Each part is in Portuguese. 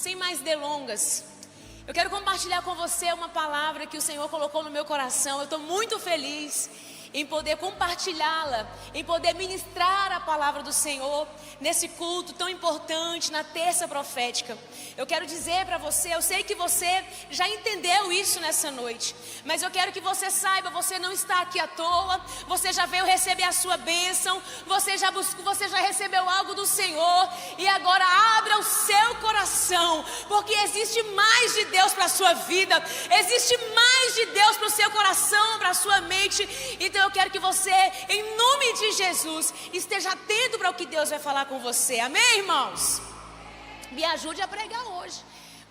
Sem mais delongas, eu quero compartilhar com você uma palavra que o Senhor colocou no meu coração. Eu estou muito feliz em poder compartilhá-la, em poder ministrar a palavra do Senhor nesse culto tão importante, na terça profética. Eu quero dizer para você, eu sei que você já entendeu isso nessa noite, mas eu quero que você saiba, você não está aqui à toa, você já veio receber a sua bênção, você já buscou, você já recebeu algo do Senhor, e agora abra o seu coração, porque existe mais de Deus para a sua vida, existe mais de Deus para o seu coração, para a sua mente. Então eu quero que você, em nome de Jesus, esteja atento para o que Deus vai falar com você. Amém, irmãos? Me ajude a pregar hoje,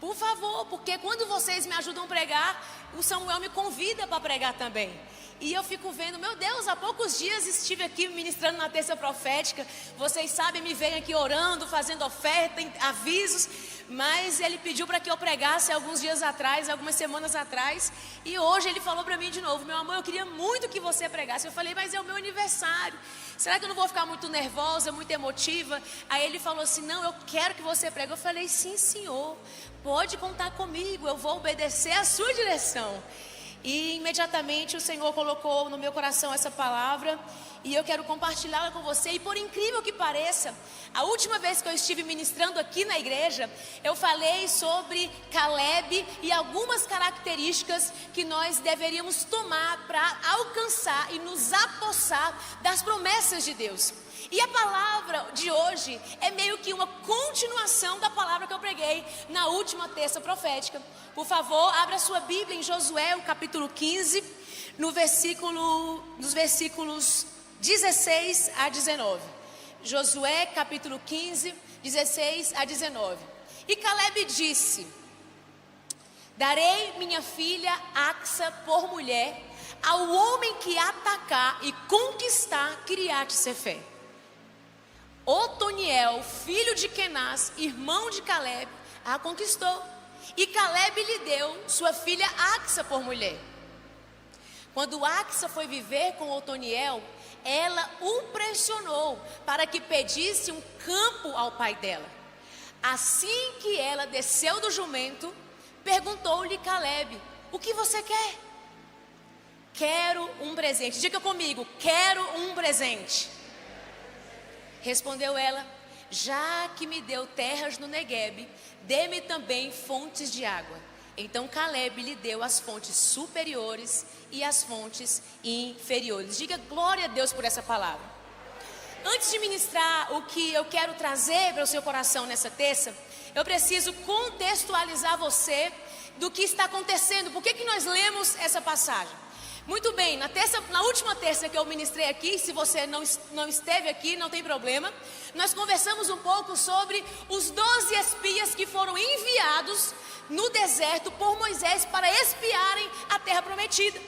por favor, porque quando vocês me ajudam a pregar, o Samuel me convida para pregar também. E eu fico vendo, meu Deus, há poucos dias estive aqui ministrando na terça profética. Vocês sabem, me veem aqui orando, fazendo oferta, avisos. Mas ele pediu para que eu pregasse alguns dias atrás, algumas semanas atrás. E hoje ele falou para mim de novo: meu amor, eu queria muito que você pregasse. Eu falei: mas é o meu aniversário, será que eu não vou ficar muito nervosa, muito emotiva? Aí ele falou assim: não, eu quero que você pregue. Eu falei: sim, senhor, pode contar comigo, eu vou obedecer a sua direção. E imediatamente o Senhor colocou no meu coração essa palavra, e eu quero compartilhá-la com você. E por incrível que pareça, a última vez que eu estive ministrando aqui na igreja, eu falei sobre Caleb e algumas características que nós deveríamos tomar para alcançar e nos apossar das promessas de Deus. E a palavra de hoje é meio que uma continuação da palavra que eu preguei na última terça profética. Por favor, abra sua Bíblia em Josué, o capítulo 15, nos versículos 16 a 19. Josué, capítulo 15, 16 a 19. E Caleb disse: darei minha filha Axa por mulher ao homem que atacar e conquistar Quiriate-Sefé. Otoniel, filho de Kenaz, irmão de Caleb, a conquistou. E Caleb lhe deu sua filha Axa por mulher. Quando Axa foi viver com Otoniel, ela o pressionou para que pedisse um campo ao pai dela. Assim que ela desceu do jumento, perguntou-lhe Caleb: o que você quer? Quero um presente. Diga comigo: quero um presente. Respondeu ela: já que me deu terras no Neguebe, dê-me também fontes de água. Então Caleb lhe deu as fontes superiores e as fontes inferiores. Diga glória a Deus por essa palavra. Antes de ministrar o que eu quero trazer para o seu coração nessa terça, eu preciso contextualizar você do que está acontecendo. Por que nós lemos essa passagem? Muito bem, na última terça que eu ministrei aqui, se você não esteve aqui, não tem problema, nós conversamos um pouco sobre os 12 espias que foram enviados no deserto por Moisés para espiarem a terra prometida.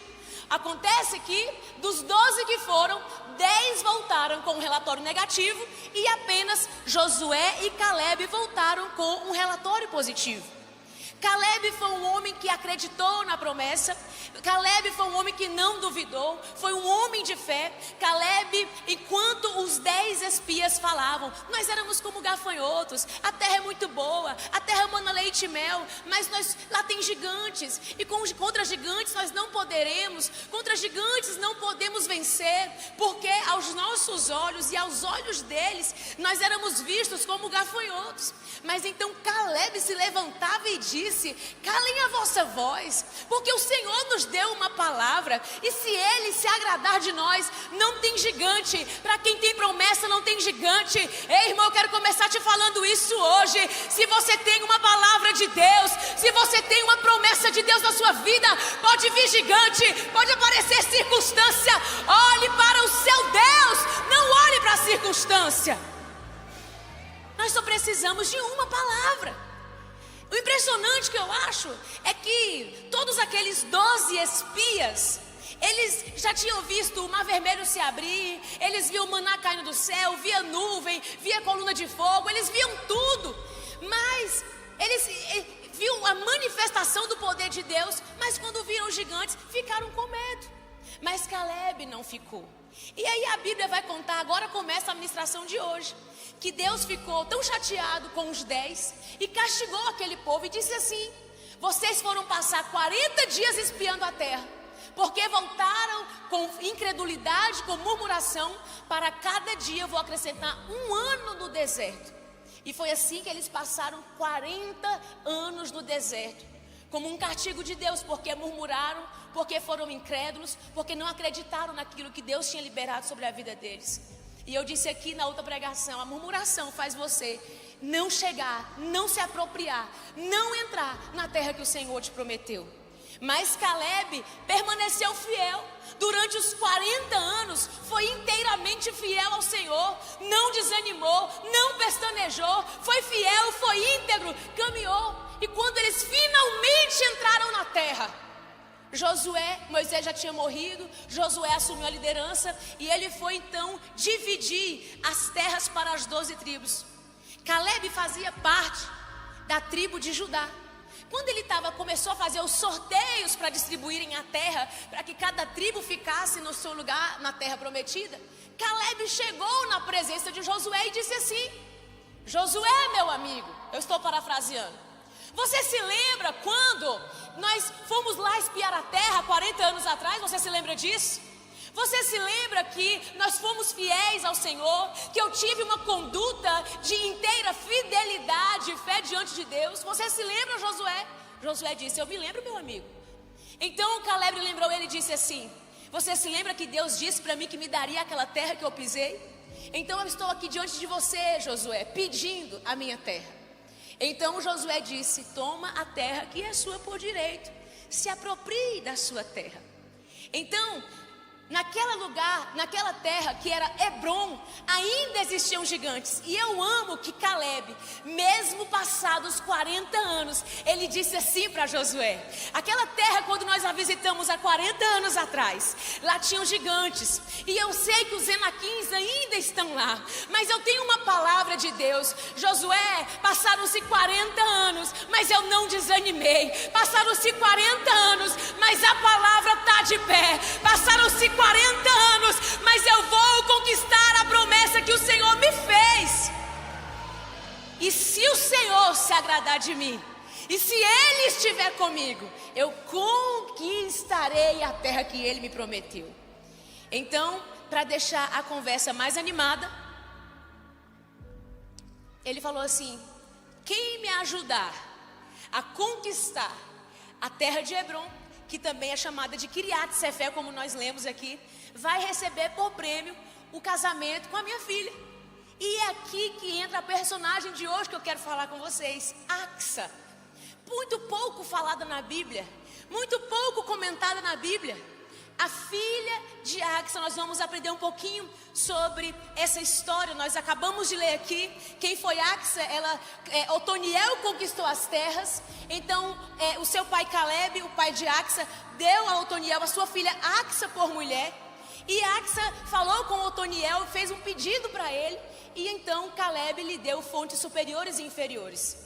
Acontece que dos 12 que foram, 10 voltaram com um relatório negativo e apenas Josué e Caleb voltaram com um relatório positivo. Caleb foi um homem que acreditou na promessa. Caleb foi um homem que não duvidou, foi um homem de fé. Caleb, enquanto os 10 espias falavam: nós éramos como gafanhotos, a terra é muito boa, a terra mana leite e mel, mas lá tem gigantes, e contra gigantes nós não poderemos, contra gigantes não podemos vencer, porque aos nossos olhos e aos olhos deles, nós éramos vistos como gafanhotos. Mas então Caleb se levantava e disse: calem a vossa voz, porque o Senhor nos deu uma palavra, e se Ele se agradar de nós, não tem gigante. Para quem tem promessa não tem gigante. Ei, irmão, eu quero começar te falando isso hoje. Se você tem uma palavra de Deus, se você tem uma promessa de Deus na sua vida, pode vir gigante, pode aparecer circunstância. Olhe para o seu Deus, não olhe para a circunstância. Nós só precisamos de uma palavra. O impressionante que eu acho é que todos aqueles 12 espias, eles já tinham visto o mar vermelho se abrir, eles viam o maná caindo do céu, via nuvem, via coluna de fogo, eles viam tudo. Mas eles viam a manifestação do poder de Deus, mas quando viram os gigantes, ficaram com medo. Mas Caleb não ficou. E aí a Bíblia vai contar, agora começa a ministração de hoje, que Deus ficou tão chateado com os 10 e castigou aquele povo e disse assim: vocês foram passar 40 dias espiando a terra, porque voltaram com incredulidade, com murmuração. Para cada dia eu vou acrescentar 1 ano no deserto. E foi assim que eles passaram 40 anos no deserto, como um castigo de Deus, porque murmuraram, porque foram incrédulos, porque não acreditaram naquilo que Deus tinha liberado sobre a vida deles. E eu disse aqui na outra pregação, a murmuração faz você não chegar, não se apropriar, não entrar na terra que o Senhor te prometeu. Mas Caleb permaneceu fiel. Durante os 40 anos, foi inteiramente fiel ao Senhor. Não desanimou, não pestanejou. Foi fiel, foi íntegro, caminhou. E quando eles finalmente entraram na terra, Moisés já tinha morrido, Josué assumiu a liderança. E ele foi então dividir as terras para as 12 tribos. Caleb fazia parte da tribo de Judá. Quando ele começou a fazer os sorteios para distribuírem a terra, para que cada tribo ficasse no seu lugar na terra prometida, Caleb chegou na presença de Josué e disse assim: Josué, meu amigo, eu estou parafraseando, você se lembra quando nós fomos lá espiar a terra 40 anos atrás? Você se lembra disso? Você se lembra que nós fomos fiéis ao Senhor, que eu tive uma conduta de inteira fidelidade e fé diante de Deus? Você se lembra, Josué? Josué disse: eu me lembro, meu amigo. Então Caleb lembrou ele e disse assim: você se lembra que Deus disse para mim que me daria aquela terra que eu pisei? Então eu estou aqui diante de você, Josué, pedindo a minha terra. Então Josué disse: toma a terra que é sua por direito, se aproprie da sua terra. Então, naquela terra que era Hebrom, ainda existiam gigantes. E eu amo que Caleb, mesmo passados 40 anos, ele disse assim para Josué: aquela terra, quando nós a visitamos há 40 anos atrás, lá tinham gigantes, e eu sei que os Enaquins ainda estão lá, mas eu tenho uma palavra de Deus. Josué, passaram-se 40 anos, mas eu não desanimei. Passaram-se 40 anos, mas a palavra está de pé. Passaram-se 40 anos, mas eu vou conquistar a promessa que o Senhor me fez. E se o Senhor se agradar de mim, e se Ele estiver comigo, eu conquistarei a terra que Ele me prometeu. Então, para deixar a conversa mais animada, ele falou assim: quem me ajudar a conquistar a terra de Hebrom, que também é chamada de Kiriat Sefé, como nós lemos aqui, vai receber por prêmio o casamento com a minha filha. E é aqui que entra a personagem de hoje que eu quero falar com vocês, Axa. Muito pouco falada na Bíblia, muito pouco comentada na Bíblia. A filha de Axa, nós vamos aprender um pouquinho sobre essa história. Nós acabamos de ler aqui quem foi Axa. Otoniel conquistou as terras. Então o seu pai Caleb, o pai de Axa, deu a Otoniel a sua filha Axa por mulher. E Axa falou com Otoniel, fez um pedido para ele. E então Caleb lhe deu fontes superiores e inferiores.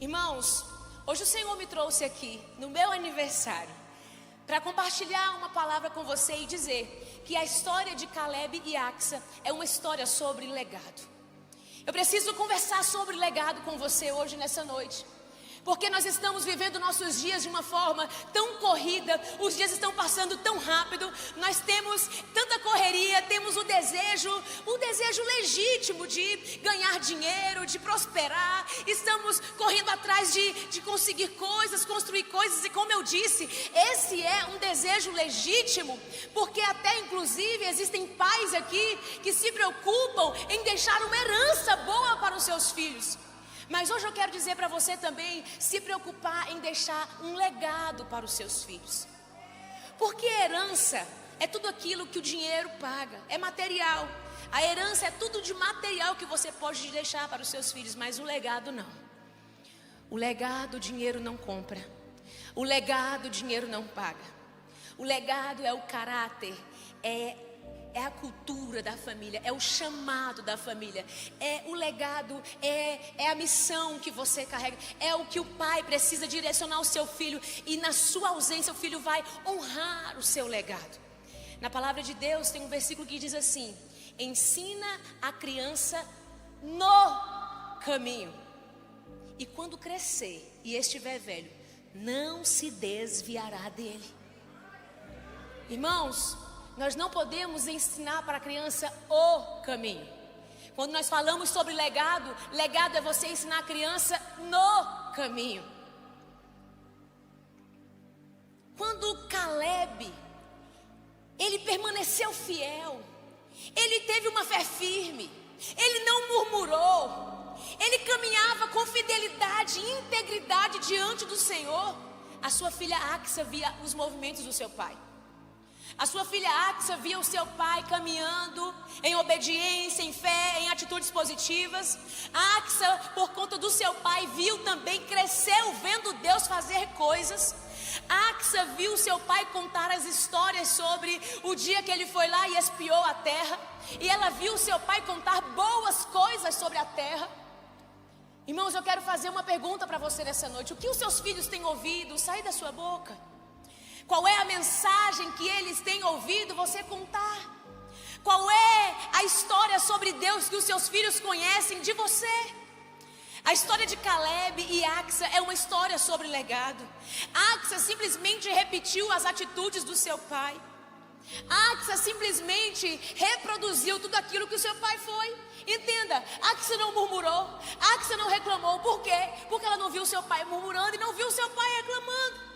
Irmãos, hoje o Senhor me trouxe aqui no meu aniversário para compartilhar uma palavra com você e dizer que a história de Caleb e Axa é uma história sobre legado. Eu preciso conversar sobre legado com você hoje nessa noite, porque nós estamos vivendo nossos dias de uma forma tão corrida, os dias estão passando tão rápido, nós temos tanta correria, temos o desejo legítimo de ganhar dinheiro, de prosperar, estamos correndo atrás de conseguir coisas, construir coisas, e como eu disse, esse é um desejo legítimo, porque até inclusive existem pais aqui que se preocupam em deixar uma herança boa para os seus filhos. Mas hoje eu quero dizer para você também se preocupar em deixar um legado para os seus filhos. Porque herança é tudo aquilo que o dinheiro paga, é material. A herança é tudo de material que você pode deixar para os seus filhos, mas o legado não. O legado o dinheiro não compra. O legado o dinheiro não paga. O legado é o caráter, é a cultura da família, é o chamado da família, é o legado, é a missão que você carrega, é o que o pai precisa direcionar o seu filho, e na sua ausência o filho vai honrar o seu legado. Na palavra de Deus tem um versículo que diz assim: ensina a criança no caminho. E quando crescer e estiver velho, não se desviará dele. Irmãos, nós não podemos ensinar para a criança o caminho. Quando nós falamos sobre legado, legado é você ensinar a criança no caminho. Quando Caleb, ele permaneceu fiel, ele teve uma fé firme, ele não murmurou, ele caminhava com fidelidade e integridade diante do Senhor. A sua filha Axa via os movimentos do seu pai. A sua filha Axa via o seu pai caminhando em obediência, em fé, em atitudes positivas. Axa, por conta do seu pai, viu também, cresceu vendo Deus fazer coisas. Axa viu seu pai contar as histórias sobre o dia que ele foi lá e espiou a terra. E ela viu seu pai contar boas coisas sobre a terra. Irmãos, eu quero fazer uma pergunta para você nessa noite. O que os seus filhos têm ouvido sair da sua boca? Qual é a mensagem que eles têm ouvido você contar? Qual é a história sobre Deus que os seus filhos conhecem de você? A história de Caleb e Axa é uma história sobre legado. Axa simplesmente repetiu as atitudes do seu pai. Axa simplesmente reproduziu tudo aquilo que o seu pai foi. Entenda, Axa não murmurou, Axa não reclamou. Por quê? Porque ela não viu o seu pai murmurando e não viu o seu pai reclamando.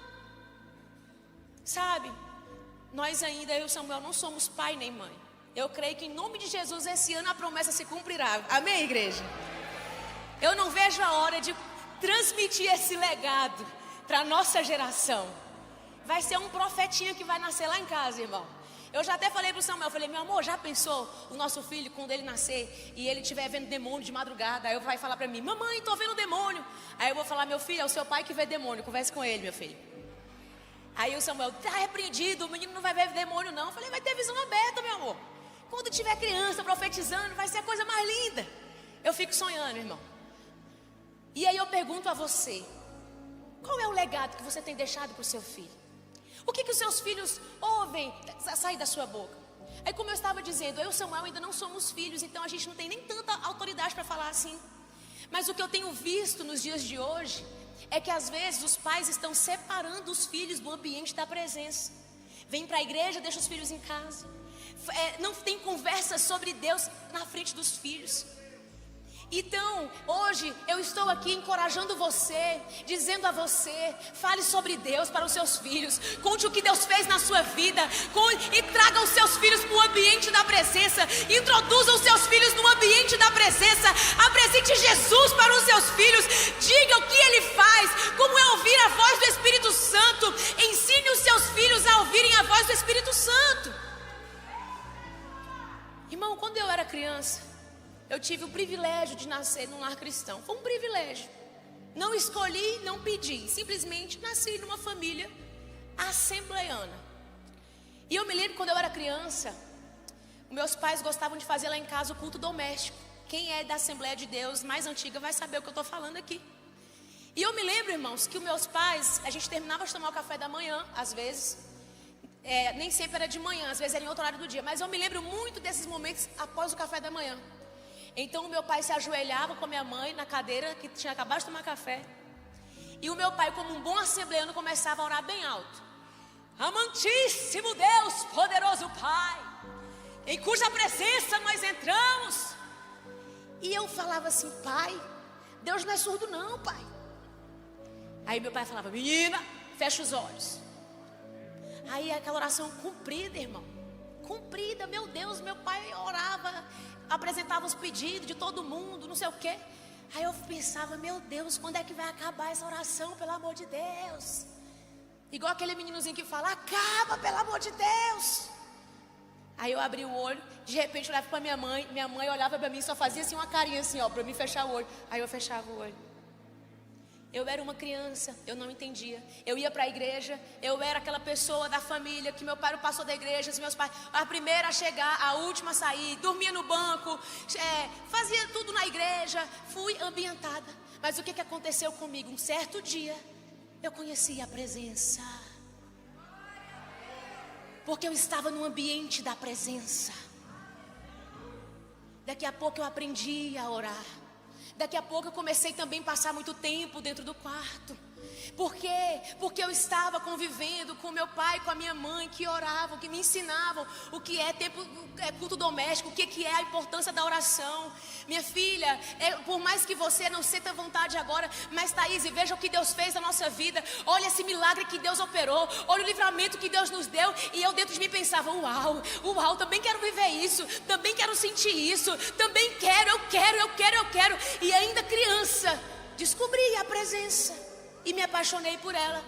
Sabe, nós ainda, eu e Samuel, não somos pai nem mãe. Eu creio que em nome de Jesus esse ano a promessa se cumprirá. Amém, igreja? Eu não vejo a hora de transmitir esse legado para a nossa geração. Vai ser um profetinho que vai nascer lá em casa, irmão. Eu já até falei para o Samuel, falei, meu amor, já pensou o nosso filho quando ele nascer e ele estiver vendo demônio de madrugada? Aí ele vai falar para mim, mamãe, estou vendo demônio. Aí eu vou falar, meu filho, é o seu pai que vê demônio, converse com ele, meu filho. Aí o Samuel, está repreendido, o menino não vai ver demônio não. Eu falei, vai ter visão aberta, meu amor. Quando tiver criança profetizando, vai ser a coisa mais linda. Eu fico sonhando, irmão. E aí eu pergunto a você, qual é o legado que você tem deixado para o seu filho? O que os seus filhos ouvem sair da sua boca? Aí como eu estava dizendo, eu e Samuel ainda não somos filhos, então a gente não tem nem tanta autoridade para falar assim. Mas o que eu tenho visto nos dias de hoje é que às vezes os pais estão separando os filhos do ambiente da presença. Vem para a igreja, deixa os filhos em casa. Não tem conversa sobre Deus na frente dos filhos. Então, hoje eu estou aqui encorajando você, dizendo a você, fale sobre Deus para os seus filhos, conte o que Deus fez na sua vida, e traga os seus filhos para o ambiente da presença, introduza os seus filhos no ambiente da presença, apresente Jesus para os seus filhos, diga o que Ele faz, como é ouvir a voz do Espírito Santo, ensine os seus filhos a ouvirem a voz do Espírito Santo. Irmão, quando eu era criança, eu tive o privilégio de nascer num lar cristão. Foi um privilégio. Não escolhi, não pedi. Simplesmente nasci numa família assembleiana. E eu me lembro quando eu era criança, meus pais gostavam de fazer lá em casa o culto doméstico. Quem é da Assembleia de Deus mais antiga vai saber o que eu estou falando aqui. E eu me lembro, irmãos, que os meus pais, a gente terminava de tomar o café da manhã, às vezes. Nem sempre era de manhã, às vezes era em outro horário do dia. Mas eu me lembro muito desses momentos após o café da manhã. Então o meu pai se ajoelhava com a minha mãe na cadeira que tinha acabado de tomar café. E o meu pai, como um bom assembleano, começava a orar bem alto. Amantíssimo Deus, poderoso Pai, em cuja presença nós entramos. E eu falava assim, pai, Deus não é surdo não, pai. Aí meu pai falava, menina, fecha os olhos. Aí aquela oração cumprida, irmão. Cumprida, meu Deus, meu pai orava, apresentava os pedidos de todo mundo, não sei o quê. Aí eu pensava, meu Deus, quando é que vai acabar essa oração, pelo amor de Deus? Igual aquele meninozinho que fala, acaba, pelo amor de Deus. Aí eu abri o olho, de repente eu olhava para minha mãe olhava para mim, só fazia assim uma carinha assim, ó, para mim fechar o olho. Aí eu fechava o olho. Eu era uma criança, eu não entendia. Eu ia para a igreja, eu era aquela pessoa da família que meu pai era o pastor da igreja, os meus pais, a primeira a chegar, a última a sair, dormia no banco, fazia tudo na igreja, fui ambientada. Mas o que aconteceu comigo? Um certo dia, eu conheci a presença. Porque eu estava no ambiente da presença. Daqui a pouco eu aprendi a orar. Daqui a pouco eu comecei também a passar muito tempo dentro do quarto. Por quê? Porque eu estava convivendo com meu pai e com a minha mãe, que oravam, que me ensinavam o que é culto doméstico, o que é a importância da oração. Minha filha, por mais que você não sinta vontade agora, mas Thaís, veja o que Deus fez na nossa vida. Olha esse milagre que Deus operou, olha o livramento que Deus nos deu. E eu dentro de mim pensava, uau, também quero viver isso, também quero sentir isso, também eu quero. E ainda criança, descobri a presença e me apaixonei por ela.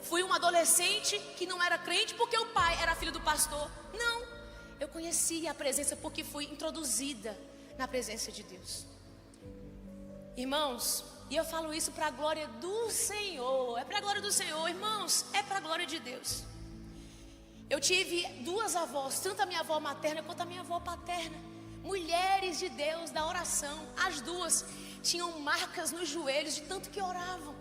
Fui uma adolescente que não era crente porque o pai era filho do pastor. Não, eu conheci a presença porque fui introduzida na presença de Deus. Irmãos, e eu falo isso para a glória do Senhor. É para a glória do Senhor, irmãos, é para a glória de Deus. Eu tive duas avós, tanto a minha avó materna quanto a minha avó paterna, mulheres de Deus, da oração. As duas tinham marcas nos joelhos de tanto que oravam.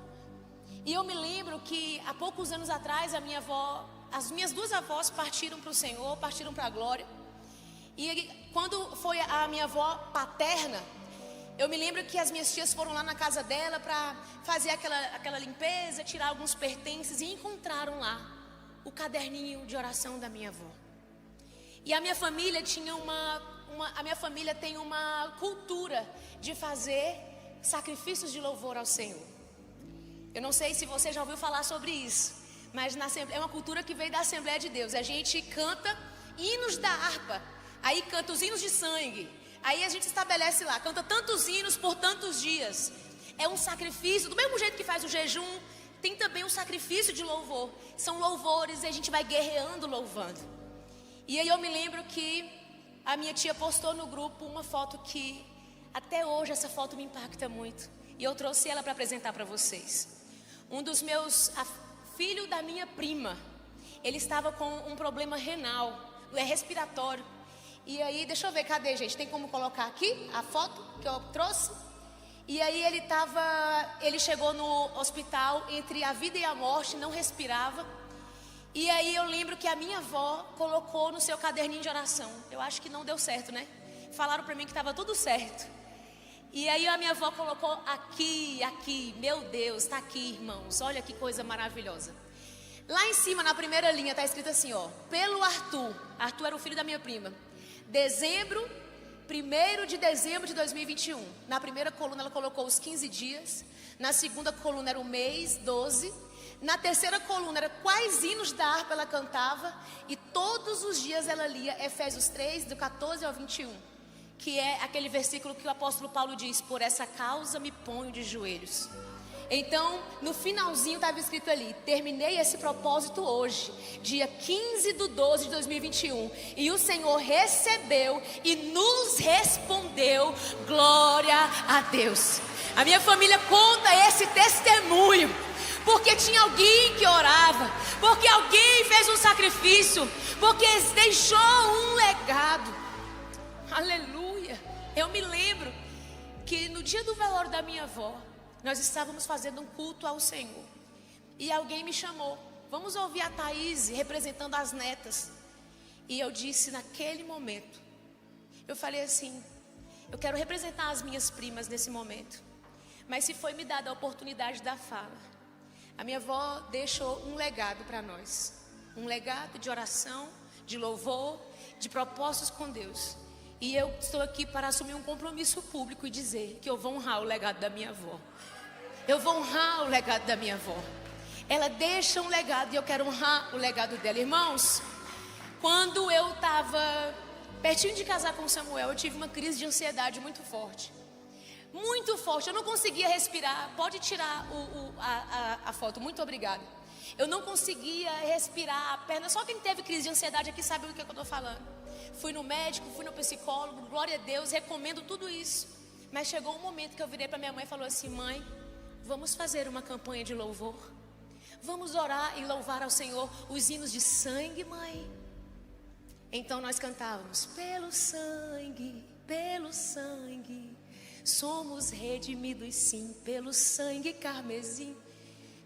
E eu me lembro que há poucos anos atrás as minhas duas avós partiram para o Senhor, partiram para a glória. E quando foi a minha avó paterna, eu me lembro que as minhas tias foram lá na casa dela para fazer aquela limpeza, tirar alguns pertences, e encontraram lá o caderninho de oração da minha avó. E a minha família tinha a minha família tem uma cultura de fazer sacrifícios de louvor ao Senhor. Eu não sei se você já ouviu falar sobre isso, mas é uma cultura que veio da Assembleia de Deus. A gente canta hinos da harpa, aí canta os hinos de sangue, aí a gente estabelece lá, canta tantos hinos por tantos dias. É um sacrifício, do mesmo jeito que faz o jejum, tem também um sacrifício de louvor. São louvores e a gente vai guerreando louvando. E aí eu me lembro que a minha tia postou no grupo uma foto que até hoje essa foto me impacta muito. E eu trouxe ela para apresentar para vocês. Um dos filho da minha prima, ele estava com um problema renal, respiratório. E aí, deixa eu ver, cadê, gente? Tem como colocar aqui a foto que eu trouxe? E aí ele chegou no hospital entre a vida e a morte, não respirava. E aí eu lembro que a minha avó colocou no seu caderninho de oração. Eu acho que não deu certo, né? Falaram para mim que estava tudo certo. E aí a minha avó colocou aqui, meu Deus, está aqui, irmãos, olha que coisa maravilhosa. Lá em cima, na primeira linha, está escrito assim, pelo Arthur era o filho da minha prima, 1º de dezembro de 2021. Na primeira coluna ela colocou os 15 dias, na segunda coluna era o mês, 12, na terceira coluna era quais hinos da harpa ela cantava, e todos os dias ela lia Efésios 3, do 14 ao 21. Que é aquele versículo que o apóstolo Paulo diz, por essa causa me ponho de joelhos. Então, no finalzinho estava escrito ali, terminei esse propósito hoje, dia 15/12 de 2021. E o Senhor recebeu e nos respondeu, glória a Deus. A minha família conta esse testemunho, porque tinha alguém que orava, porque alguém fez um sacrifício, porque deixou um legado. Aleluia. Eu me lembro que no dia do velório da minha avó, nós estávamos fazendo um culto ao Senhor. E alguém me chamou, vamos ouvir a Thaís representando as netas. E eu disse naquele momento, eu falei assim, eu quero representar as minhas primas nesse momento. Mas se foi me dada a oportunidade da fala, a minha avó deixou um legado para nós. Um legado de oração, de louvor, de propósitos com Deus. E eu estou aqui para assumir um compromisso público e dizer que eu vou honrar o legado da minha avó. Eu vou honrar o legado da minha avó. Ela deixa um legado e eu quero honrar o legado dela. Irmãos, quando eu estava pertinho de casar com o Samuel, eu tive uma crise de ansiedade muito forte. Muito forte, eu não conseguia respirar. Pode tirar a foto, muito obrigada. Eu não conseguia respirar a perna. Só quem teve crise de ansiedade aqui sabe do que eu estou falando. Fui no médico, fui no psicólogo, glória a Deus, recomendo tudo isso. Mas chegou um momento que eu virei para minha mãe e falou assim, mãe, vamos fazer uma campanha de louvor? Vamos orar e louvar ao Senhor os hinos de sangue, mãe? Então nós cantávamos, pelo sangue, somos redimidos sim, pelo sangue carmesim.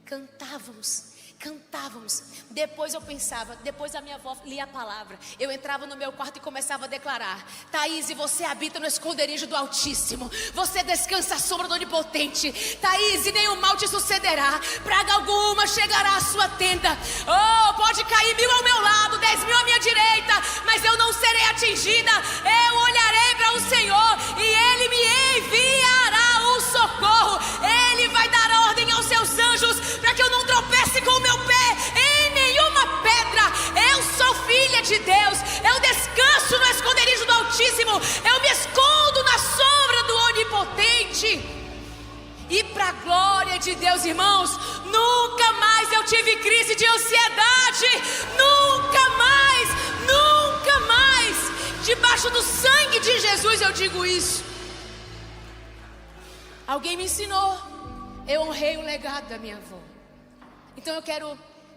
Cantávamos, cantávamos. Depois eu pensava, depois a minha avó lia a palavra, eu entrava no meu quarto e começava a declarar: Thaís, você habita no esconderijo do Altíssimo, você descansa à sombra do Onipotente. Thaís, e nenhum mal te sucederá, praga alguma chegará à sua tenda. Oh, pode cair 1000 ao meu lado, 10.000 à minha direita, mas eu não serei atingida. Eu olharei para o Senhor e Ele me enviará o socorro. Ele vai dar ordem aos seus anjos para que eu não tropece com o meu pé em nenhuma pedra. Eu sou filha de Deus, eu descanso no esconderijo do Altíssimo, eu me escondo na sombra do Onipotente. E para a glória de Deus, irmãos, nunca mais eu tive crise de ansiedade. Nunca mais, nunca mais. Debaixo do sangue de Jesus eu digo isso. Alguém me ensinou, eu honrei o legado da minha avó. Então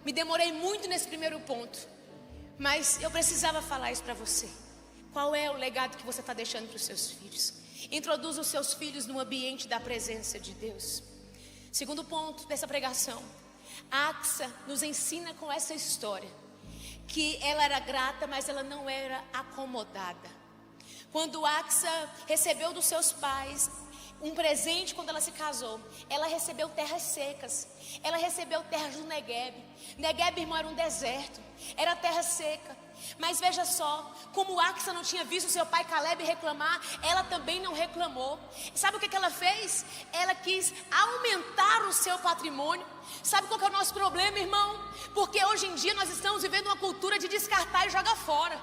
me demorei muito nesse primeiro ponto, mas eu precisava falar isso para você. Qual é o legado que você está deixando para os seus filhos? Introduza os seus filhos no ambiente da presença de Deus. Segundo ponto dessa pregação, Axa nos ensina com essa história que ela era grata, mas ela não era acomodada. Quando Axa recebeu dos seus pais um presente quando ela se casou, ela recebeu terras secas, ela recebeu terras do Negueb. Negueb, irmão, era um deserto, era terra seca. Mas veja só, como Axa não tinha visto seu pai Caleb reclamar, ela também não reclamou. Sabe o que ela fez? Ela quis aumentar o seu patrimônio. Sabe qual que é o nosso problema, irmão? Porque hoje em dia nós estamos vivendo uma cultura de descartar e jogar fora.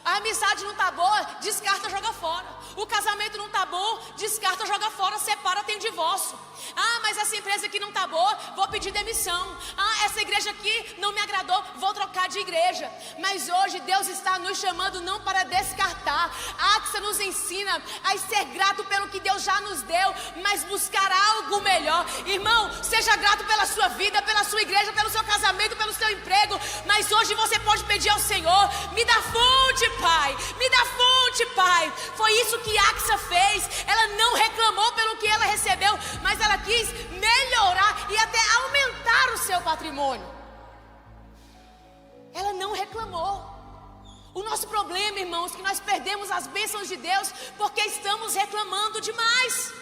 A amizade não está boa, descarta, joga fora. O casamento não está bom, descarta, joga fora, separa, tem divórcio. Ah, mas essa empresa aqui não está boa, vou pedir demissão. Ah, essa igreja aqui não me agradou, vou trocar de igreja. Mas hoje Deus está nos chamando não para descartar. A Axa nos ensina a ser grato pelo que Deus já nos deu, mas buscar algo melhor. Irmão, seja grato pela sua vida, pela sua igreja, pelo seu casamento, pelo seu emprego. Mas hoje você pode pedir ao Senhor: me dá fonte, Pai, me dá fonte, Pai. Foi isso que Axa fez. Ela não reclamou pelo que ela recebeu, mas ela quis melhorar e até aumentar o seu patrimônio. Ela não reclamou. O nosso problema, irmãos, é que nós perdemos as bênçãos de Deus porque estamos reclamando demais.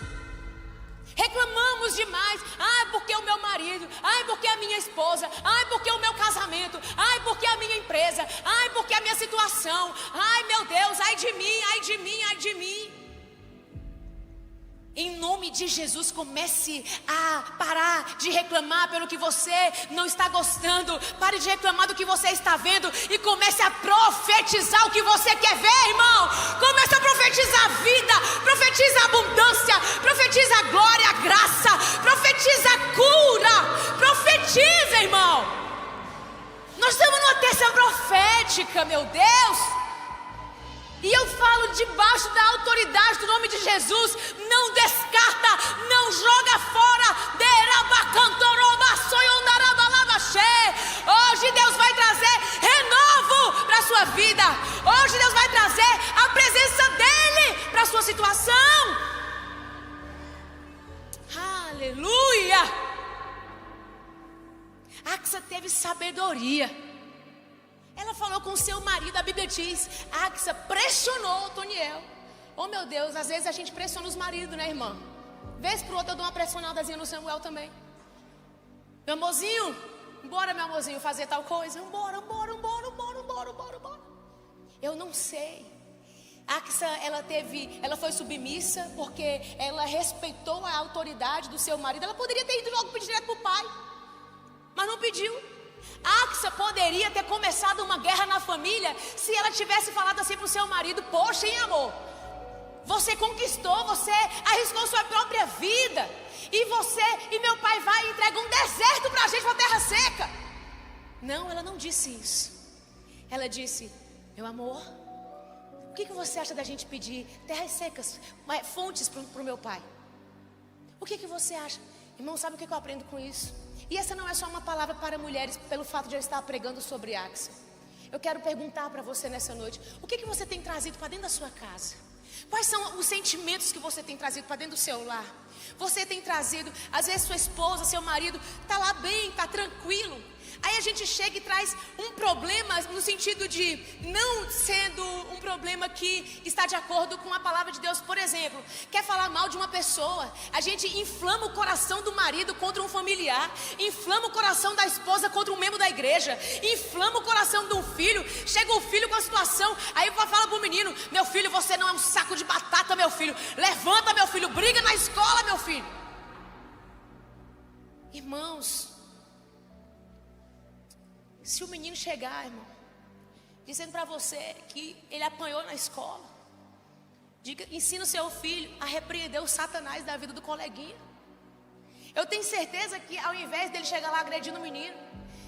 Reclamamos demais. Ai, porque o meu marido. Ai, porque a minha esposa. Ai, porque o meu casamento. Ai, porque a minha empresa. Ai, porque a minha situação. Ai, meu Deus, ai de mim, ai de mim, ai de mim. Em nome de Jesus, comece a parar de reclamar pelo que você não está gostando. Pare de reclamar do que você está vendo e comece a profetizar o que você quer ver, irmão. Comece a profetizar a vida, profetiza a abundância, profetiza a glória, a graça, profetiza a cura. Profetiza, irmão. Nós estamos numa terça profética, meu Deus. E eu falo debaixo da autoridade do nome de Jesus: não descarta, não joga fora. Hoje Deus vai trazer renovo para a sua vida. Hoje Deus vai trazer a presença dEle para a sua situação. Aleluia. Axa teve sabedoria. Ela falou com seu marido, a Bíblia diz, Axa pressionou Otoniel. Oh meu Deus, às vezes a gente pressiona os maridos, né, irmã? Vez por outra eu dou uma pressionadazinha no Samuel também. Meu amorzinho, bora meu amorzinho fazer tal coisa. Bora. Eu não sei. Axa, ela foi submissa porque ela respeitou a autoridade do seu marido. Ela poderia ter ido logo pedir direto para o pai, mas não pediu. Axa poderia ter começado uma guerra na família se ela tivesse falado assim para o seu marido: poxa, hein, amor, você conquistou, você arriscou sua própria vida, e meu pai vai e entrega um deserto para a gente, uma terra seca. Não, ela não disse isso. Ela disse: meu amor, o que você acha da gente pedir terras secas, fontes para o meu pai? O que você acha? Irmão, sabe o que eu aprendo com isso? E essa não é só uma palavra para mulheres, pelo fato de eu estar pregando sobre Axa. Eu quero perguntar para você nessa noite: o que você tem trazido para dentro da sua casa? Quais são os sentimentos que você tem trazido para dentro do seu lar? Você tem trazido, às vezes sua esposa, seu marido está lá bem, está tranquilo. gente chega e traz um problema no sentido de não sendo um problema que está de acordo com a palavra de Deus. Por exemplo, quer falar mal de uma pessoa, a gente inflama o coração do marido contra um familiar, inflama o coração da esposa contra um membro da igreja, inflama o coração de um filho. Chega o filho com a situação, aí fala pro menino: meu filho, você não é um saco de batata, meu filho. Levanta, meu filho, briga na escola, meu filho. Irmãos, se o menino chegar, irmão, dizendo para você que ele apanhou na escola, ensina o seu filho a repreender o Satanás da vida do coleguinha. Eu tenho certeza que ao invés dele chegar lá agredindo o menino,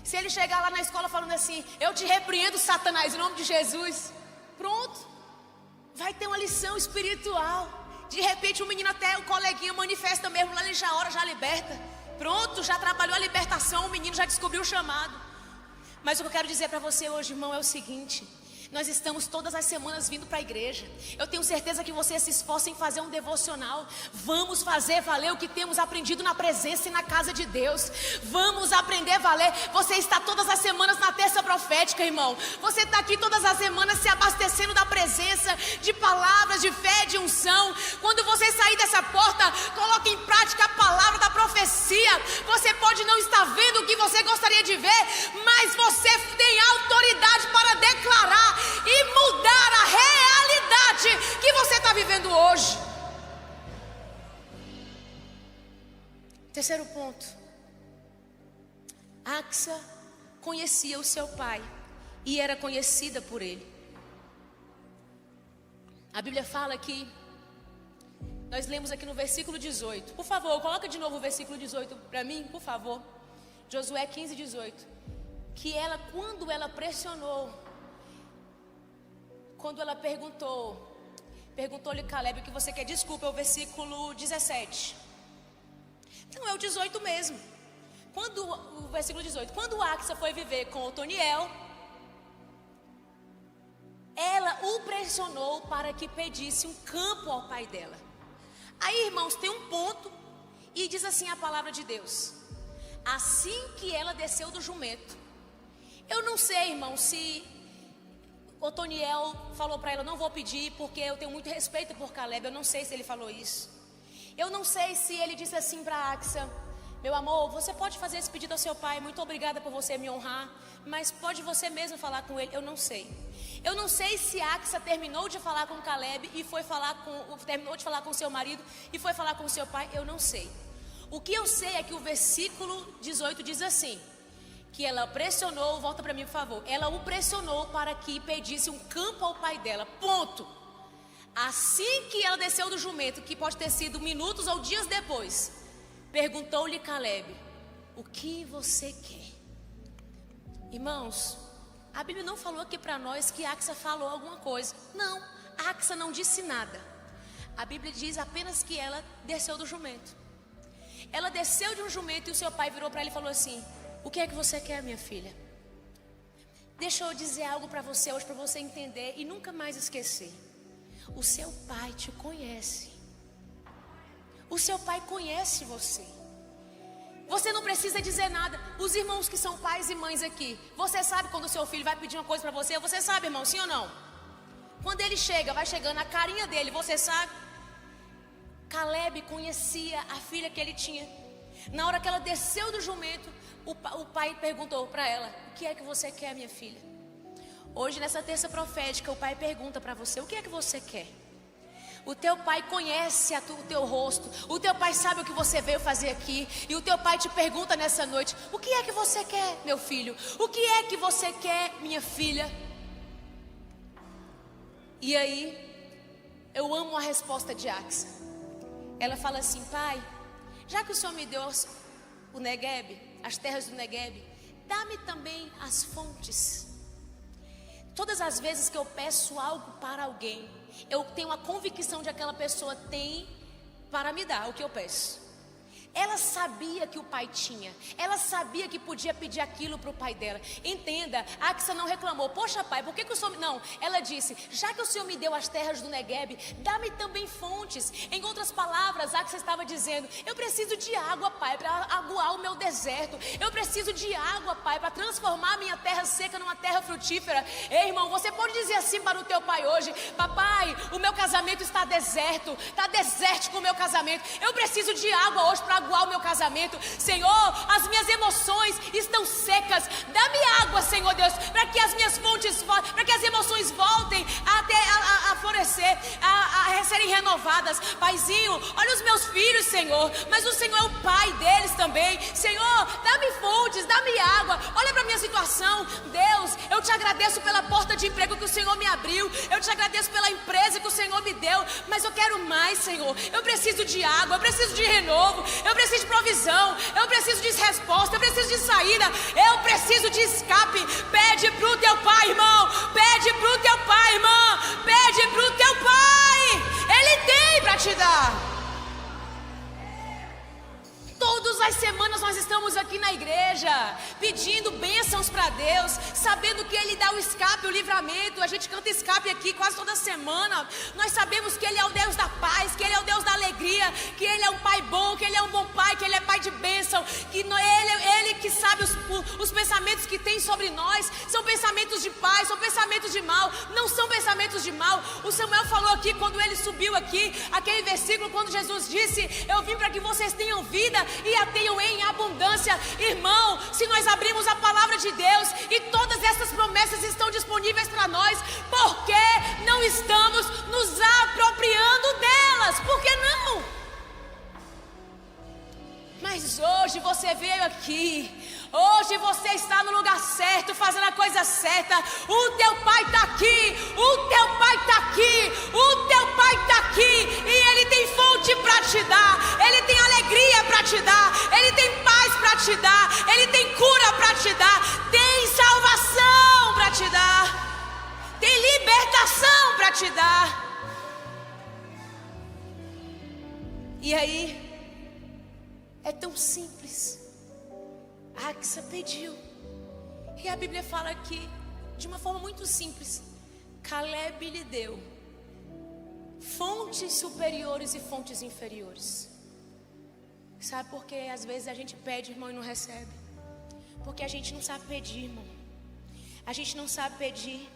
se ele chegar lá na escola falando assim: eu te repreendo, Satanás, em nome de Jesus, pronto, vai ter uma lição espiritual. De repente o menino, até o coleguinha manifesta mesmo, lá ele já ora, já liberta. Pronto, já trabalhou a libertação, o menino já descobriu o chamado. Mas o que eu quero dizer para você hoje, irmão, é o seguinte: nós estamos todas as semanas vindo para a igreja. Eu tenho certeza que você se esforça em fazer um devocional. Vamos fazer valer o que temos aprendido na presença e na casa de Deus. Vamos aprender a valer. Você está todas as semanas na terça profética, irmão. Você está aqui todas as semanas se abastecendo da presença, de palavras, de fé, de unção. Quando você sair dessa porta, coloque em prática a palavra da profecia. Você pode não estar vendo o que você gostaria de ver, mas você tem autoridade para declarar e mudar a realidade que você está vivendo hoje. Terceiro ponto: Axa conhecia o seu pai e era conhecida por ele. A Bíblia fala que, nós lemos aqui no versículo 18. Por favor, coloca de novo o versículo 18 para mim, por favor. Josué 15, 18. Que ela, quando ela pressionou, quando ela perguntou-lhe Caleb: o que você quer? Desculpa, é o versículo 17. Não, é o 18 mesmo. O versículo 18. Quando Axa foi viver com Otoniel, ela o pressionou para que pedisse um campo ao pai dela. Aí, irmãos, tem um ponto, e diz assim a palavra de Deus: assim que ela desceu do jumento. Eu não sei, irmão, se Otoniel falou para ela: não vou pedir porque eu tenho muito respeito por Caleb. Eu não sei se ele falou isso. Eu não sei se ele disse assim para Axa: meu amor, você pode fazer esse pedido ao seu pai, muito obrigada por você me honrar, mas pode você mesmo falar com ele. Eu não sei. Eu não sei se Axa terminou de falar com Caleb e terminou de falar com seu marido e foi falar com seu pai. Eu não sei. O que eu sei é que o versículo 18 diz assim: que ela pressionou, volta para mim por favor, ela o pressionou para que pedisse um campo ao pai dela, ponto. Assim que ela desceu do jumento, que pode ter sido minutos ou dias depois, perguntou-lhe Caleb: o que você quer? Irmãos, a Bíblia não falou aqui para nós que Axa falou alguma coisa. Não, Axa não disse nada. A Bíblia diz apenas que ela desceu do jumento. Ela desceu de um jumento e o seu pai virou para ela e falou assim: o que é que você quer, minha filha? Deixa eu dizer algo para você hoje, para você entender e nunca mais esquecer. O seu pai te conhece. O seu pai conhece você. Você não precisa dizer nada. Os irmãos que são pais e mães aqui, você sabe quando o seu filho vai pedir uma coisa para você? Você sabe, irmão, sim ou não? Quando ele chega, vai chegando a carinha dele, você sabe? Caleb conhecia a filha que ele tinha. Na hora que ela desceu do jumento, o pai perguntou para ela: o que é que você quer, minha filha? Hoje, nessa terça profética, o pai pergunta para você: o que é que você quer? O teu pai conhece o teu rosto. O teu pai sabe o que você veio fazer aqui. E o teu pai te pergunta nessa noite: o que é que você quer, meu filho? O que é que você quer, minha filha? E aí, eu amo a resposta de Axa. Ela fala assim: pai, já que o Senhor me deu o Negueb, as terras do Negueb, dá-me também as fontes. Todas as vezes que eu peço algo para alguém, eu tenho a convicção de que aquela pessoa tem para me dar o que eu peço. Ela sabia que o pai tinha. Ela sabia que podia pedir aquilo para o pai dela. Entenda, Axa não reclamou. Poxa pai, por que o senhor... Não, ela disse, já que o senhor me deu as terras do Negueb, dá-me também fontes. Em outras palavras, Axa estava dizendo, eu preciso de água, pai, para aguar o meu deserto. Eu preciso de água, pai, para transformar a minha terra seca numa terra frutífera. Ei, irmão, você pode dizer assim para o teu pai hoje, papai, o meu casamento está deserto, está desértico o meu casamento. Eu preciso de água hoje para aguar o meu casamento. Senhor, as minhas emoções estão secas. Dá-me água, Senhor Deus, para que as minhas fontes, para que as emoções voltem a florescer, a serem renovadas. Paizinho, olha os meus filhos, Senhor, mas o Senhor é o pai deles também. Senhor, dá-me fontes, dá-me água. Olha para a minha situação. Deus, eu te agradeço pela porta de emprego que o Senhor me abriu. Eu te agradeço pela empresa que o Senhor me deu, mas eu quero mais, Senhor. Eu preciso de água, eu preciso de renovo, eu preciso de provisão, eu preciso de resposta, eu preciso de saída, eu preciso de escape. Pede pro teu pai, irmão. Pede pro teu pai, irmã. Pede pro teu pai. Ele tem para te dar. Todas as semanas nós estamos aqui na igreja pedindo bênçãos para Deus, sabendo que Ele dá o escape, o livramento. A gente canta escape aqui quase toda semana. Nós sabemos que Ele é o Deus da paz, que Ele é o Deus da alegria, que Ele é um pai bom, que Ele é um bom pai, que Ele é pai de bênção, que Ele que sabe os pensamentos que tem sobre nós. São pensamentos de paz, são pensamentos de mal, não são pensamentos de mal. O Samuel falou aqui quando ele subiu aqui, aquele versículo quando Jesus disse, eu vim para que vocês tenham vida e a tenham em abundância. Irmão, se nós abrimos a palavra de Deus e todas essas promessas estão disponíveis para nós, por que não estamos nos apropriando delas? Por que não? Mas hoje você veio aqui, hoje você está no lugar certo, fazendo a coisa certa. O teu pai está aqui, o teu pai está aqui, o teu pai está aqui, e Ele tem fonte para te dar, Ele tem alegria para te dar, Ele tem paz para te dar, Ele tem cura para te dar, tem salvação para te dar, tem libertação para te dar. E aí, é tão simples. Axa pediu, e a Bíblia fala aqui de uma forma muito simples, Caleb lhe deu fontes superiores e fontes inferiores. Sabe por que às vezes a gente pede, irmão, e não recebe? Porque a gente não sabe pedir, irmão. A gente não sabe pedir.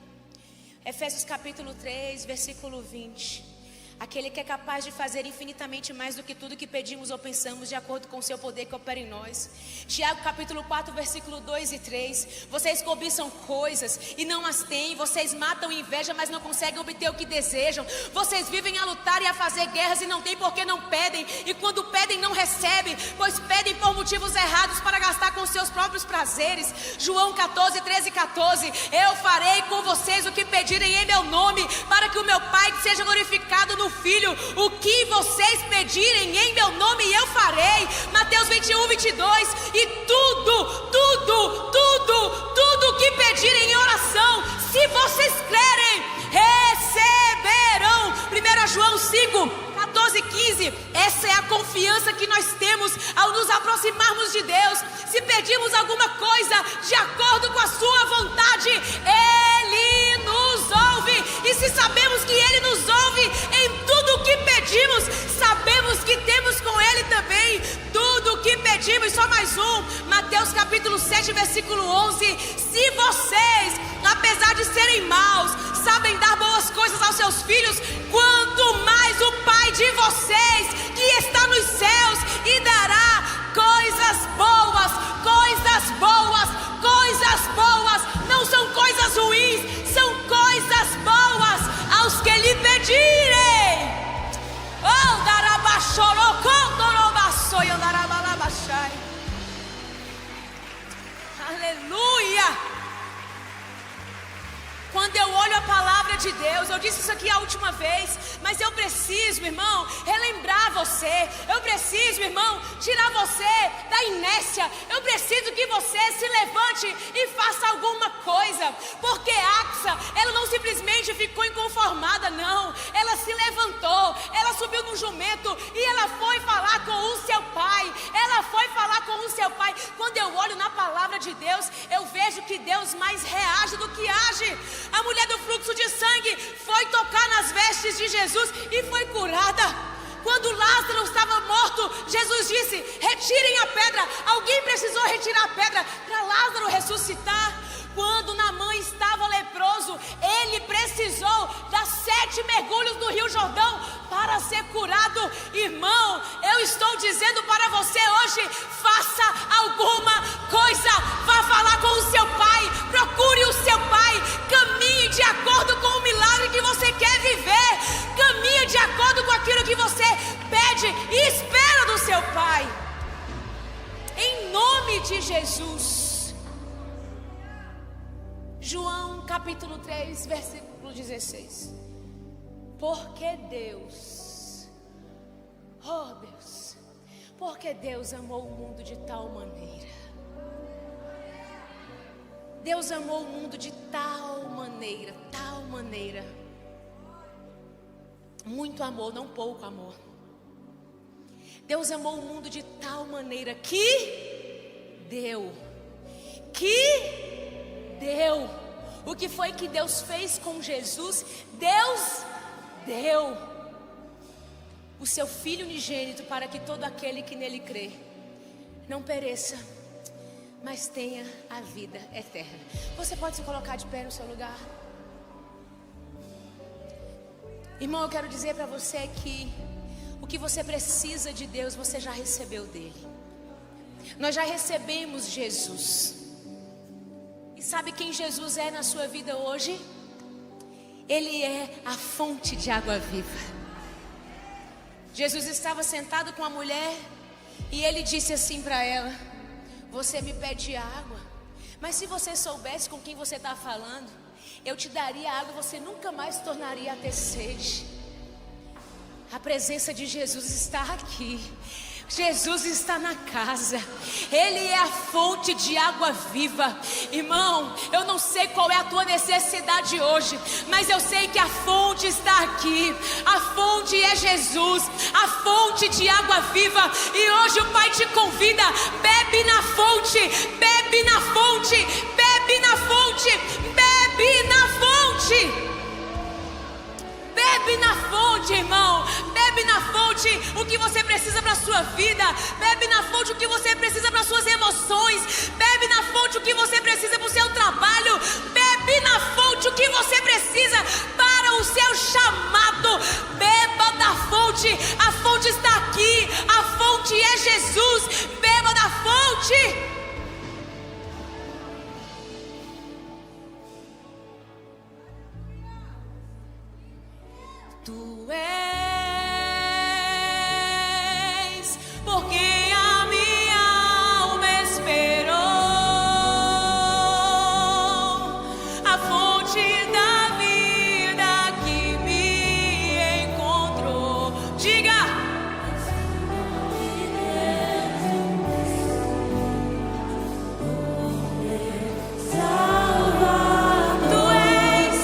Efésios capítulo 3, versículo 20. Aquele que é capaz de fazer infinitamente mais do que tudo que pedimos ou pensamos, de acordo com o seu poder que opera em nós. Tiago capítulo 4, versículo 2 e 3. Vocês cobiçam coisas e não as têm. Vocês matam inveja, mas não conseguem obter o que desejam. Vocês vivem a lutar e a fazer guerras e não têm porque não pedem. E quando pedem não recebem, pois pedem por motivos errados para gastar com seus próprios prazeres. João 14, 13 e 14. Eu farei com vocês o que pedirem em meu nome, para que o meu Pai seja glorificado no Filho. O que vocês pedirem em meu nome eu farei. Mateus 21, 22. E tudo que pedirem em oração, se vocês crerem, receberão. 1 João 5, 14 e 15. Essa é a confiança que nós temos ao nos aproximarmos de Deus. Se pedimos alguma coisa de acordo com a sua vontade, Ele nos ouve. E se sabemos que Ele nos ouve em tudo o que pedimos, sabemos que temos com Ele também tudo o que pedimos. Só mais um, Mateus capítulo 7, versículo 11. Se vocês, apesar de serem maus, sabem dar boas coisas aos seus filhos, quanto mais o Pai de vocês, que está nos céus, e dará coisas boas, coisas boas, coisas boas. Não são coisas ruins, são coisas boas aos que lhe pedirem. Oh, aleluia. Quando eu olho a palavra de Deus, eu disse isso aqui a última vez, mas eu preciso, irmão, relembrar você. Eu preciso, irmão, tirar você da inércia. Eu preciso que você se levante e faça alguma coisa. Porque Axa, ela não simplesmente ficou inconformada, não. Ela se levantou, ela subiu no jumento e ela foi falar com o seu pai. o seu pai. Quando eu olho na palavra de Deus, eu vejo que Deus mais reage do que age. A mulher do fluxo de sangue foi tocar nas vestes de Jesus e foi curada. Quando Lázaro estava morto, Jesus disse: retirem a pedra. Alguém precisou retirar a pedra para Lázaro ressuscitar. Quando Naamã estava leproso, ele precisou dar 7 mergulhos no Rio Jordão para ser curado. Irmão, eu estou dizendo para você hoje: faça alguma coisa. Vá falar com o seu pai, procure o seu pai, caminhe de acordo com o milagre que você quer viver, caminhe de acordo com aquilo que você pede e espera do seu pai, em nome de Jesus. João capítulo 3, versículo 16. Porque Deus, oh Deus, porque Deus amou o mundo de tal maneira. Deus amou o mundo de tal maneira, tal maneira. Muito amor, não pouco amor. Deus amou o mundo de tal maneira que deu. O que foi que Deus fez com Jesus? Deus deu o seu Filho unigênito para que todo aquele que nele crê não pereça, mas tenha a vida eterna. Você pode se colocar de pé no seu lugar? Irmão, eu quero dizer para você que o que você precisa de Deus, você já recebeu dele. Nós já recebemos Jesus. E sabe quem Jesus é na sua vida hoje? Ele é a fonte de água viva. Jesus estava sentado com a mulher e ele disse assim para ela: você me pede água, mas se você soubesse com quem você está falando, eu te daria água, você nunca mais tornaria a ter sede. A presença de Jesus está aqui. Jesus está na casa. Ele é a fonte de água viva. Irmão, eu não sei qual é a tua necessidade hoje, mas eu sei que a fonte está aqui. A fonte é Jesus, a fonte de água viva. E hoje o Pai te convida: bebe na fonte, bebe na fonte, bebe na fonte, bebe na fonte. Bebe na fonte, irmão. Bebe na fonte o que você precisa para a sua vida. Bebe na fonte o que você precisa para as suas emoções. Bebe na fonte o que você precisa para o seu trabalho. Bebe na fonte o que você precisa para o seu chamado. Beba da fonte. A fonte está aqui. A fonte é Jesus. Beba da fonte. Tu és porque a minha alma esperou a fonte da vida que me encontrou. Diga! Tu és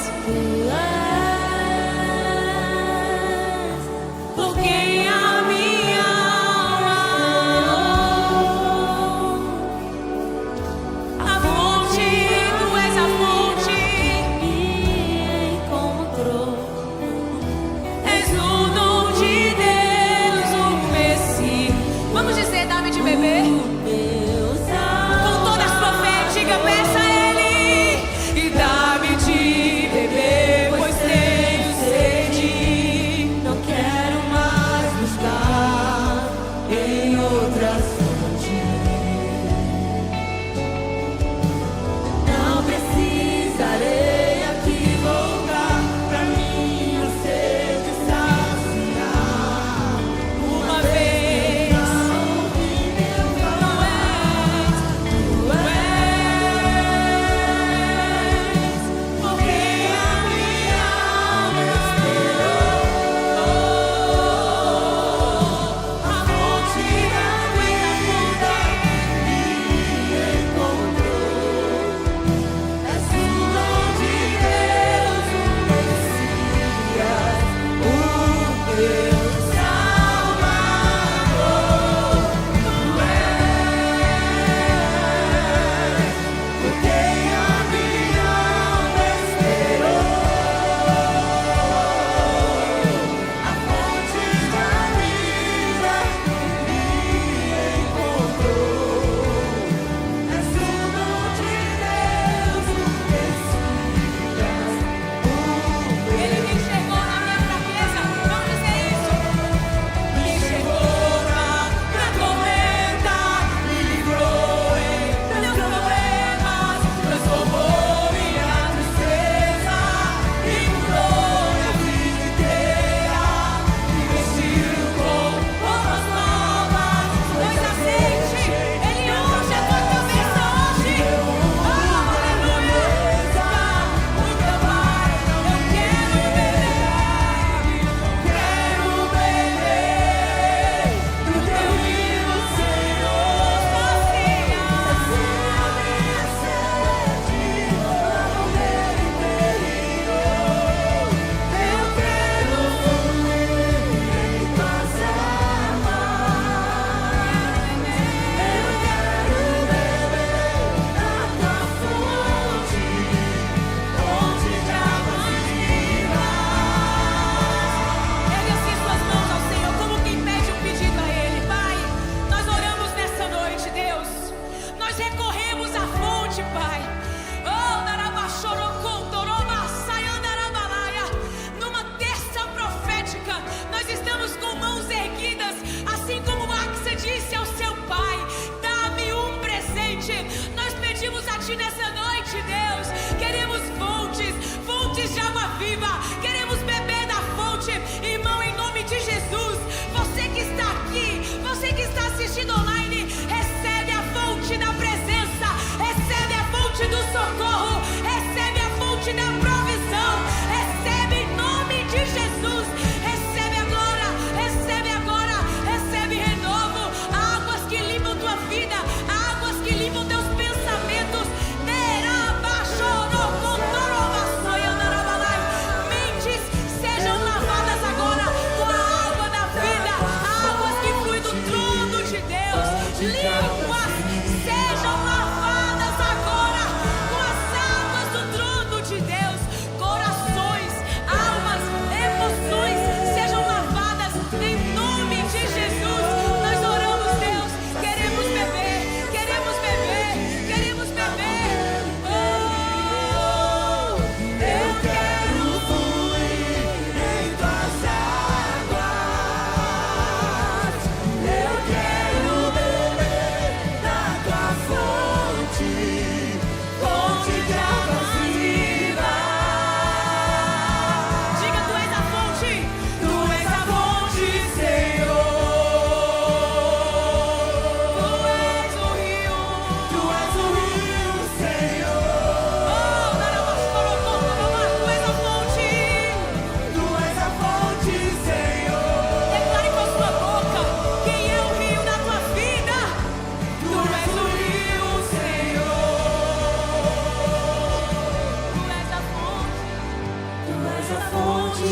fonte nessa noite, Deus. Queremos fontes de água viva. Queremos beber da fonte, irmão, em nome de Jesus. Você que está aqui, você que está assistindo online, recebe a fonte da presença, recebe a fonte do socorro, recebe a fonte da provisão, recebe em nome de Jesus. Recebe agora, recebe renovo, águas que limpam tua vida, águas que limpam teus pensamentos. Mentes sejam lavadas agora com a água da vida, águas que fluem do trono de Deus. Línguas sejam lavadas agora com as águas do trono de Deus. Corações, almas, emoções sejam lavadas em nome de Jesus. Nós oramos, Deus. Queremos beber, queremos beber, queremos beber. Eu quero fluir em tuas águas. Eu quero beber da tua fonte, fonte de águas vivas. Diga, tu és a fonte, Senhor. Tu és o rio, Senhor. Oh, tu és a fonte. Tu és a fonte, Senhor. Declare com a sua boca quem é o rio na tua vida. Tu és o rio, Senhor. Tu és a fonte. Tu és a fonte,